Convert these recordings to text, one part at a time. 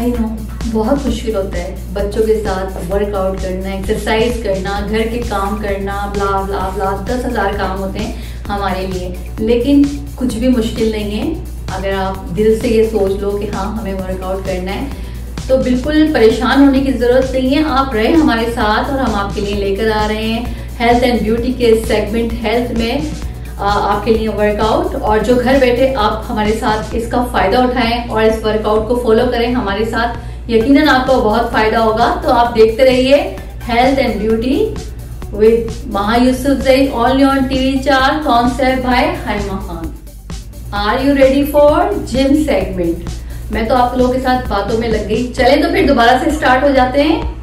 आई know, बहुत मुश्किल होता है बच्चों के साथ वर्कआउट करना, एक्सरसाइज करना, घर के काम करना, ब्ला ब्ला ब्ला 10,000 काम होते हैं हमारे लिए। लेकिन कुछ भी मुश्किल नहीं है अगर आप दिल से ये सोच लो कि हाँ हमें वर्कआउट करना है। तो बिल्कुल परेशान होने की ज़रूरत नहीं है, आप रहे हमारे साथ और हम आपके लिए लेकर आ रहे हैं हेल्थ एंड ब्यूटी के सेगमेंट हेल्थ में आपके लिए वर्कआउट। और जो घर बैठे आप हमारे साथ इसका फ़ायदा उठाएं और इस वर्कआउट को फॉलो करें हमारे साथ, यकीनन आपको बहुत फ़ायदा होगा। तो आप देखते रहिए health and beauty with Maha Yousafzai only on TV 4 concept by Haima Khan. Are you ready for gym segment? मैं तो आप लोगों के साथ बातों में लग गई। चले तो फिर दोबारा से स्टार्ट हो जाते हैं।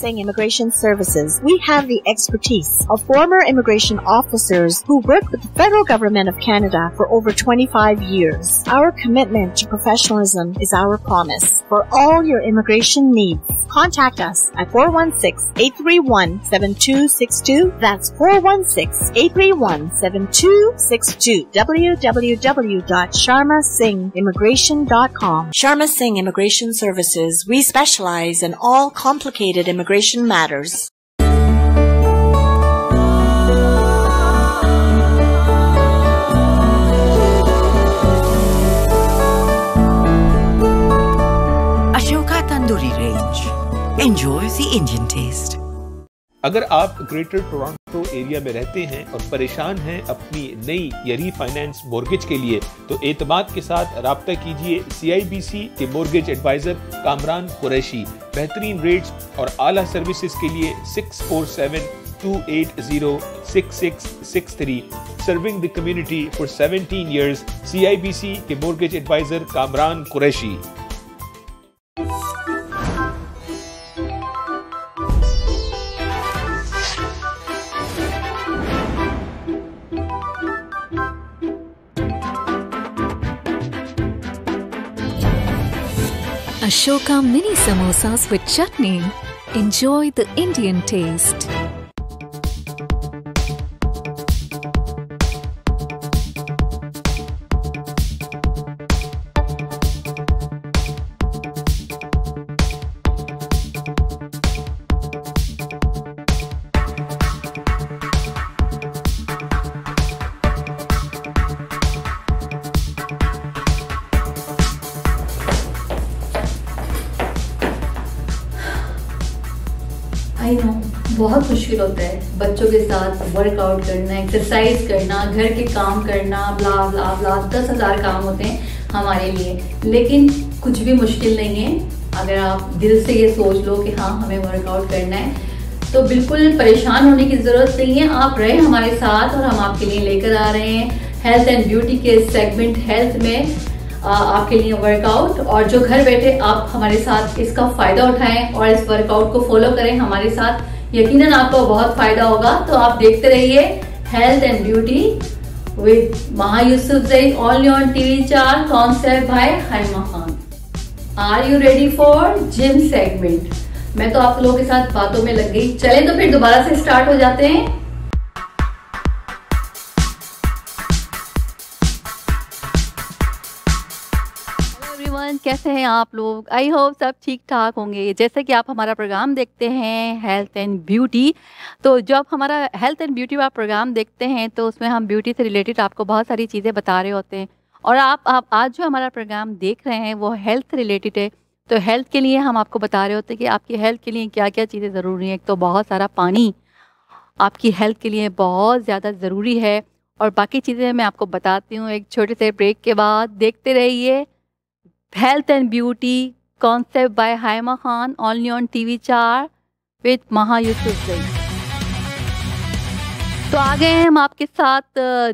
Singh Immigration Services. We have the expertise of former immigration officers who work with the federal government of Canada for over 25 years. Our commitment to professionalism is our promise. For all your immigration needs, contact us at 416-831-7262. That's 416-831-7262. www.sharmasinghimmigration.com. Sharma Singh Immigration Services. We specialize in all complicated immigration matters. Ashoka Tandoori Range. Enjoy the Indian taste. अगर आप greater Toronto area में रहते हैं और परेशान हैं अपनी नई या रीफाइनेंस मोर्गेज के लिए, तो एतमाद के साथ राब्ता कीजिए CIBC के मोर्गेज एडवाइजर कामरान कुरैशी। बेहतरीन रेट्स और आला सर्विसेज के लिए 647-280-6663। Serving the community for 17 years, CIBC के mortgage advisor Kamran Qureshi. Ashoka mini samosas with chutney. Enjoy the Indian taste. I know, बहुत मुश्किल होता है बच्चों के साथ वर्कआउट करना, एक्सरसाइज करना, घर के काम करना, ब्ला ब्ला ब्ला 10,000 काम होते हैं हमारे लिए। लेकिन कुछ भी मुश्किल नहीं है अगर आप दिल से ये सोच लो कि हाँ हमें वर्कआउट करना है। तो बिल्कुल परेशान होने की ज़रूरत नहीं है, आप रहे हमारे साथ और हम आपके लिए लेकर आ रहे हैं हेल्थ एंड ब्यूटी के सेगमेंट हेल्थ में आपके लिए वर्कआउट। और जो घर बैठे आप हमारे साथ इसका फ़ायदा उठाएं और इस वर्कआउट को फॉलो करें हमारे साथ, यकीनन आपको बहुत फ़ायदा होगा। तो आप देखते रहिए health and beauty with Maha Yousafzai only on TV 4 concept by Haima Khan. Are you ready for gym segment? मैं तो आप लोगों के साथ बातों में लग गई। चले तो फिर दोबारा से स्टार्ट हो जाते हैं। कैसे हैं आप लोग? आई होप सब ठीक ठाक होंगे। जैसे कि आप हमारा प्रोग्राम देखते हैं हेल्थ एंड ब्यूटी, तो जो आप हमारा हेल्थ एंड ब्यूटी वाला प्रोग्राम देखते हैं तो उसमें हम ब्यूटी से रिलेटेड आपको बहुत सारी चीज़ें बता रहे होते हैं। और आप आज जो हमारा प्रोग्राम देख रहे हैं वो हेल्थ रिलेटेड है। तो हेल्थ के लिए हम आपको बता रहे होते हैं कि आपकी हेल्थ के लिए क्या क्या चीज़ें ज़रूरी हैं। एक तो बहुत सारा पानी आपकी हेल्थ के लिए बहुत ज़्यादा ज़रूरी है, और बाकी चीज़ें मैं आपको बताती हूँ एक छोटे से ब्रेक के बाद। देखते रहिए health and beauty concept by Haima Khan only on TV 4 with Maha Yousafzai. तो आ गए हैं हम आपके साथ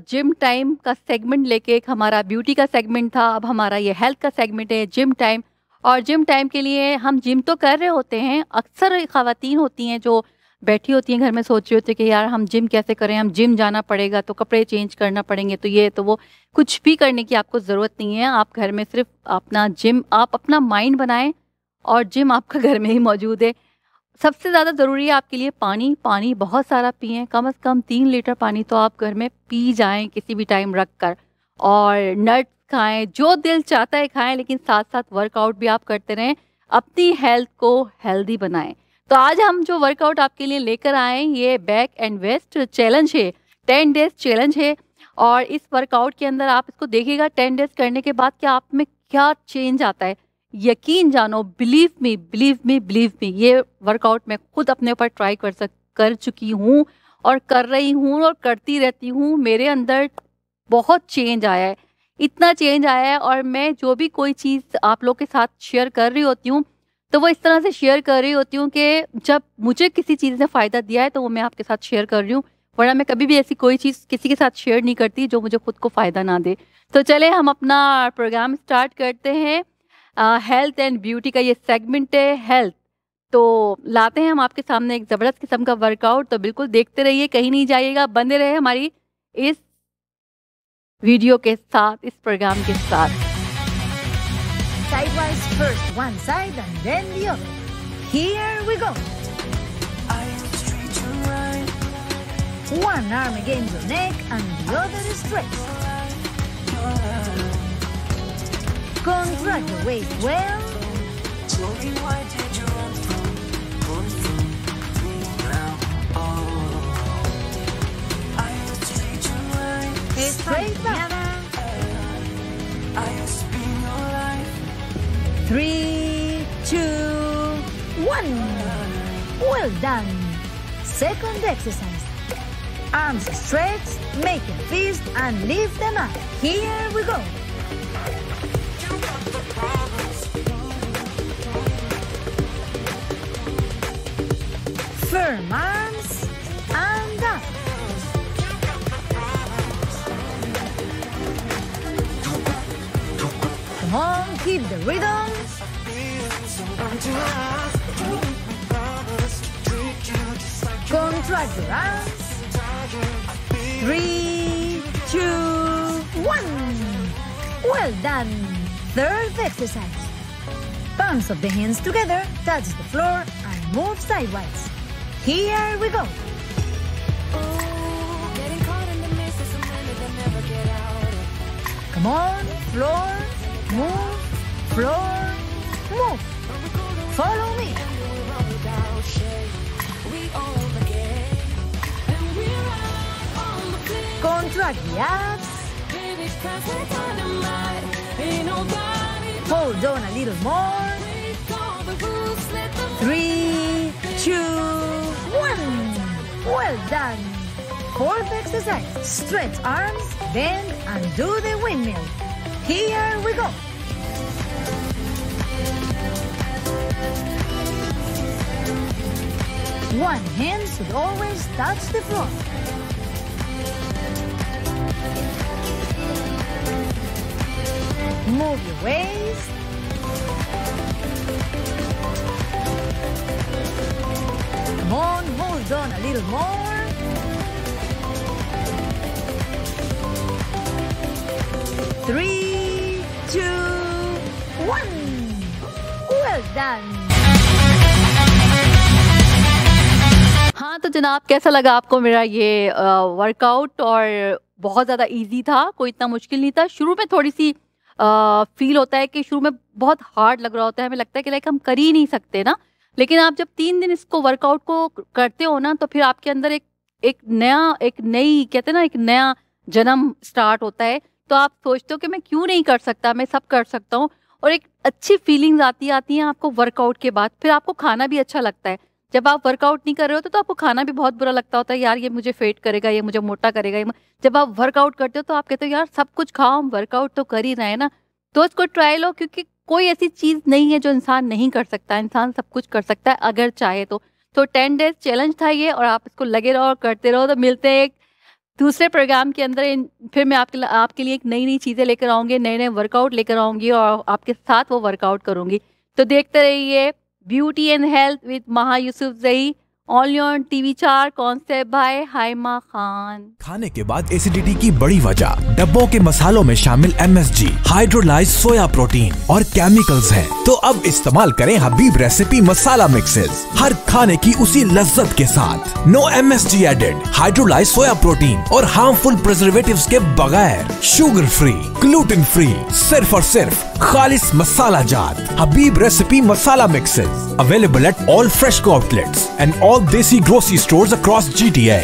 जिम टाइम का सेगमेंट लेके। एक हमारा ब्यूटी का सेगमेंट था, अब हमारा ये हेल्थ का सेगमेंट है जिम टाइम। और जिम टाइम के लिए हम जिम तो कर रहे होते हैं, अक्सर ख़वातीन होती हैं जो बैठी होती हैं घर में, सोच रही होती है कि यार हम जिम कैसे करें, हम जिम जाना पड़ेगा तो कपड़े चेंज करना पड़ेंगे, तो ये तो वो। कुछ भी करने की आपको ज़रूरत नहीं है। आप घर में सिर्फ अपना जिम, आप अपना माइंड बनाएं और जिम आपका घर में ही मौजूद है। सबसे ज़्यादा ज़रूरी है आपके लिए पानी। पानी बहुत सारा पिएं, कम से कम 3 लीटर पानी तो आप घर में पी जाएं किसी भी टाइम रख कर। और नट्स खाएं, जो दिल चाहता है खाएं, लेकिन साथ साथ वर्कआउट भी आप करते रहें, अपनी हेल्थ को हेल्दी बनाएं। तो आज हम जो वर्कआउट आपके लिए लेकर आए ये बैक एंड वेस्ट चैलेंज है, 10 डेज चैलेंज है। और इस वर्कआउट के अंदर आप इसको देखिएगा 10 डेज करने के बाद कि आप में क्या चेंज आता है। यकीन जानो, बिलीव मी, ये वर्कआउट मैं खुद अपने ऊपर ट्राई कर चुकी हूँ और कर रही हूँ और करती रहती हूँ। मेरे अंदर बहुत चेंज आया है, इतना चेंज आया है। और मैं जो भी कोई चीज़ आप लोग के साथ शेयर कर रही होती हूँ तो वो इस तरह से शेयर कर रही होती हूँ कि जब मुझे किसी चीज़ ने फ़ायदा दिया है तो वो मैं आपके साथ शेयर कर रही हूँ, वरना मैं कभी भी ऐसी कोई चीज़ किसी के साथ शेयर नहीं करती जो मुझे खुद को फ़ायदा ना दे। तो चले हम अपना प्रोग्राम स्टार्ट करते हैं। हेल्थ एंड ब्यूटी का ये सेगमेंट है हेल्थ। तो लाते हैं हम आपके सामने एक ज़बरदस्त किस्म का वर्कआउट। तो बिल्कुल देखते रहिए, कहीं नहीं जाइएगा, बंदे रहे हमारी इस वीडियो के साथ, इस प्रोग्राम के साथ। Sidewise first one side and then the other. Here we go. One arm against your neck and the other is straight. Contract your waist well. Straight back. 3, 2, 1. Well done. Second exercise. Arms stretched, make a fist and lift them up. Here we go. Firm arms and up. Come on, keep the rhythm. Contract your arms. 3, 2, 1. Well done. Third exercise. Palms of the hands together, touch the floor and move sideways. Here we go. Come on, floor, move, floor, move. Follow me. Contract the abs. Hold on a little more. 3, 2, 1. Well done. Fourth exercise. Stretch arms, bend and do the windmill. Here we go. One hand should always touch the floor. Move your waist. Come on, hold on a little more. 3, 2, 1. Well done. हाँ तो जनाब, कैसा लगा आपको मेरा ये workout? और बहुत ज़्यादा इजी था, कोई इतना मुश्किल नहीं था। शुरू में थोड़ी सी फील होता है कि शुरू में बहुत हार्ड लग रहा होता है, हमें लगता है कि लाइक हम कर ही नहीं सकते ना। लेकिन आप जब 3 दिन इसको वर्कआउट को करते हो ना, तो फिर आपके अंदर एक नई कहते हैं ना, एक नया जन्म स्टार्ट होता है। तो आप सोचते हो कि मैं क्यों नहीं कर सकता, मैं सब कर सकता हूँ। और एक अच्छी फीलिंग्स आती हैं आपको वर्कआउट के बाद। फिर आपको खाना भी अच्छा लगता है। जब आप वर्कआउट नहीं कर रहे होते तो आपको खाना भी बहुत बुरा लगता होता है, यार ये मुझे फेट करेगा, ये मुझे मोटा करेगा। जब आप वर्कआउट करते हो तो आप कहते हो यार सब कुछ खाओ, हम वर्कआउट तो कर ही रहे हैं ना। तो इसको ट्राई लो, क्योंकि कोई ऐसी चीज़ नहीं है जो इंसान नहीं कर सकता। इंसान सब कुछ कर सकता है अगर चाहे तो। 10 डेज चैलेंज था ये, और आप इसको लगे रहो और करते रहो। तो मिलते हैं एक दूसरे प्रोग्राम के अंदर। फिर मैं आपके लिए एक नई चीज़ें लेकर आऊँगी, नए वर्कआउट लेकर आऊँगी और आपके साथ वो वर्कआउट करूँगी। तो देखते रहिए ब्यूटी एंड हेल्थ विद महा यूसुफ जही। only on TV4 concept by Haima Khan. खाने के बाद एसिडिटी की बड़ी वजह डब्बों के मसालों में शामिल MSG, हाइड्रोलाइज्ड सोया प्रोटीन और केमिकल्स हैं। तो अब इस्तेमाल करें हबीब रेसिपी मसाला मिक्सेस, हर खाने की उसी लज्जत के साथ। No MSG added, hydrolysed soya protein और हार्मफुल प्रिजर्वेटिव्स के बगैर, शुगर फ्री, ग्लूटेन फ्री, सिर्फ और सिर्फ खालिस मसाला जात Habib recipe masala mixes, available at all Freshco outlets and all Desi grocery stores across GTA.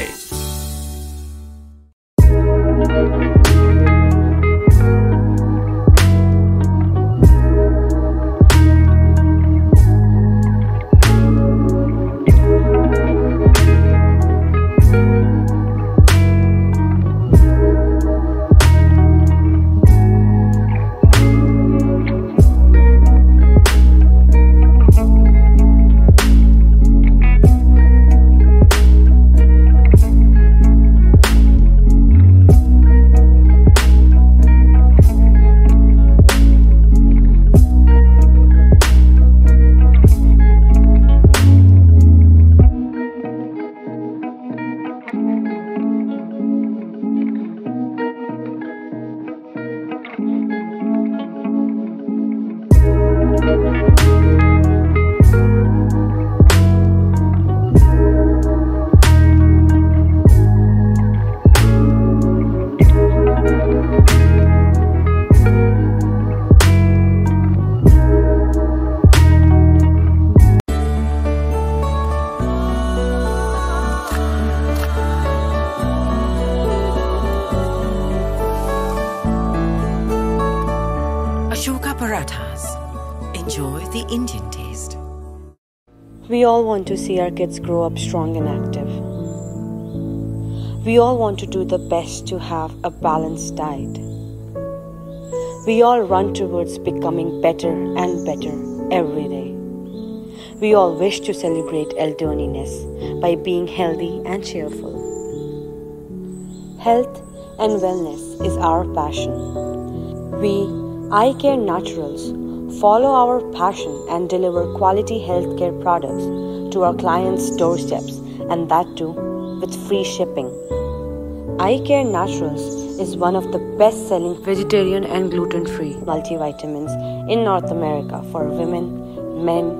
Ashoka Parathas. Enjoy the Indian taste. We all want to see our kids grow up strong and active. We all want to do the best to have a balanced diet. We all run towards becoming better and better every day. We all wish to celebrate elderliness by being healthy and cheerful. Health and wellness is our passion. We, Eye Care Naturals, follow our passion and deliver quality healthcare products to our clients' doorsteps, and that too with free shipping. Eye Care Naturals is one of the best-selling vegetarian and gluten-free multivitamins in North America for women, men,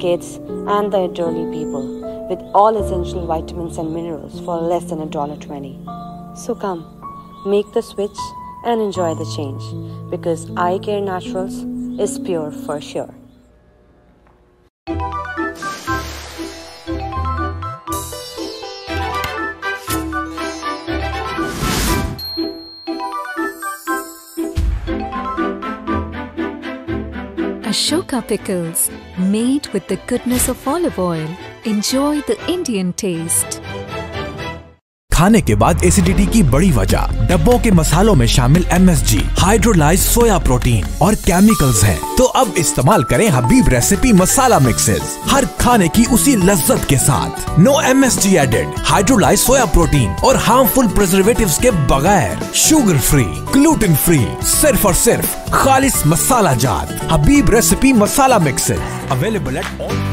kids, and the elderly people, with all essential vitamins and minerals for less than $1.20. So come, make the switch and enjoy the change, because Eye Care Naturals is pure for sure. Ashoka Pickles, made with the goodness of olive oil. Enjoy the Indian taste. खाने के बाद acidity की बड़ी वजह डब्बों के मसालों में शामिल MSG, हाइड्रोलाइज्ड सोया प्रोटीन और केमिकल्स हैं। तो अब इस्तेमाल करें हबीब रेसिपी मसाला मिक्सेस, हर खाने की उसी लज्जत के साथ। No MSG added, hydrolysed soya protein और हार्मफुल प्रिजर्वेटिव्स के बगैर, शुगर फ्री, ग्लूटेन फ्री, सिर्फ और सिर्फ खालिस मसाला जात Habib recipe masala mixes, available at all